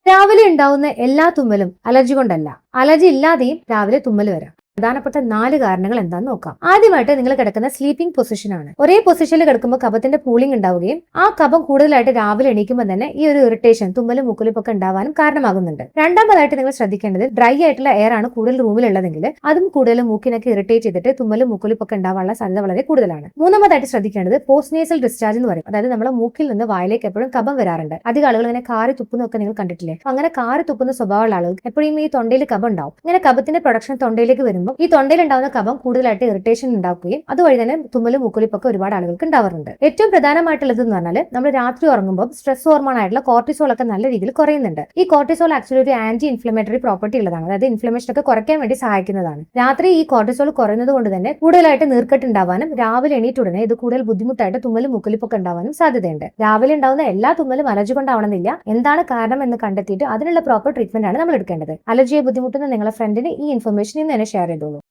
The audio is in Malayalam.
രാവിലെ ഉണ്ടാവുന്ന എല്ലാ തുമ്മലും അലർജി കൊണ്ടല്ല. അലർജി ഇല്ലാതെയും രാവിലെ തുമ്മൽ വരാം. പ്രധാനപ്പെട്ട 4 കാരണങ്ങൾ എന്താണെന്ന് നോക്കാം. ആദ്യമായിട്ട് നിങ്ങൾ കിടക്കുന്ന സ്ലീപ്പിംഗ് പൊസിഷൻ ആണ്. ഒരേ പൊസിഷനിൽ കിടക്കുമ്പോൾ കഫത്തിന്റെ പൂളിംഗ് ഉണ്ടാവുകയും ആ കഫം കൂടുതലായിട്ട് രാവിലെ എണീക്കുമ്പോൾ തന്നെ ഈ ഒരു ഇറിറ്റേഷൻ, തുമ്മലും മുക്കുലിപ്പും ഒക്കെ ഉണ്ടാവാനും കാരണമാകുന്നുണ്ട്. രണ്ടാമതായിട്ട് നിങ്ങൾ ശ്രദ്ധിക്കേണ്ടത് ഡ്രൈ ആയിട്ടുള്ള എയർ ആണ് കൂടുതൽ റൂമിലുള്ളതെങ്കിൽ അതും കൂടുതൽ മൂക്കിനൊക്കെ ഇറിറ്റേറ്റ് ചെയ്തിട്ട് തുമ്മലും മുക്കുലിപ്പൊക്കെ ഉണ്ടാവാനുള്ള സാധ്യത വളരെ കൂടുതലാണ്. മൂന്നാമതായിട്ട് ശ്രദ്ധിക്കേണ്ടത് പോസ്റ്റ് നേസൽ ഡിസ്ചാർജ് എന്ന് പറയും. അതായത് നമ്മുടെ മൂക്കിൽ നിന്ന് വായിലേക്ക് എപ്പോഴും കഫം വരാറുണ്ട്. അധികം ആളുകൾ ഇങ്ങനെ കാറി തുപ്പുന്നൊക്കെ നിങ്ങൾ കണ്ടിട്ടില്ലേ? അങ്ങനെ കാറി തുപ്പുന്ന സ്വഭാവമുള്ള ആളുകൾ എപ്പോഴും ഈ തൊണ്ടയിൽ കഫം ഉണ്ടാവും. ഇങ്ങനെ കഫത്തിന്റെ പ്രൊഡക്ഷൻ തൊണ്ടയിലേക്ക് വരുമ്പോൾ ഈ തൊണ്ടയിൽ ഉണ്ടാകുന്ന കഫം കൂടുതലായിട്ട് ഇറിറ്റേഷൻ ഉണ്ടാക്കുകയും അതുവഴി തന്നെ തുമ്മലും മുക്കുലിപ്പൊക്കെ ഒരുപാട് ആളുകൾക്ക് ഉണ്ടാവാറുണ്ട്. ഏറ്റവും പ്രധാനമായിട്ടുള്ളത് എന്ന് പറഞ്ഞാൽ നമ്മൾ രാത്രി ഉറങ്ങുമ്പോൾ സ്ട്രെസ് ഹോർമോൺ ആയിട്ടുള്ള കോർട്ടിസോൾ ഒക്കെ നല്ല രീതിയിൽ കുറയുന്നുണ്ട്. ഈ കോർട്ടിസോൾ ആക്ച്വലി ഒരു ആന്റി ഇൻഫ്ലമേറ്ററി പ്രോപ്പർട്ടി ഉള്ളതാണ്. അതായത് ഇൻഫ്ലമേഷൻ ഒക്കെ കുറയ്ക്കാൻ വേണ്ടി സഹായിക്കുന്നതാണ്. രാത്രി ഈ കോർട്ടിസോൾ കുറയുന്നത് കൊണ്ട് തന്നെ കൂടുതലായിട്ട് നീർക്കെട്ട് ഉണ്ടാവാനും രാവിലെ എണീറ്റ് ഉടനെ ഇത് കൂടുതൽ ബുദ്ധിമുട്ടായിട്ട് തുമ്മലും മുക്കുലിപ്പൊക്കെ ഉണ്ടാവാനും സാധ്യതയുണ്ട്. രാവിലെ ഉണ്ടാവുന്ന എല്ലാ തുമ്മലും അലർജി കൊണ്ടാവണമെന്നില്ല. എന്താണ് കാരണം എന്ന് കണ്ടെത്തിയിട്ട് അതിനുള്ള പ്രോപ്പർ ട്രീറ്റ്മെന്റ് ആണ് നമ്മൾ എടുക്കേണ്ടത്. അലർജിയെ ബുദ്ധിമുട്ടുന്ന നിങ്ങളുടെ ഫ്രണ്ടിന് ഈ ഇൻഫർമേഷൻ ഇന്ന് തന്നെ ഷെയർ ചെയ്തോളൂ.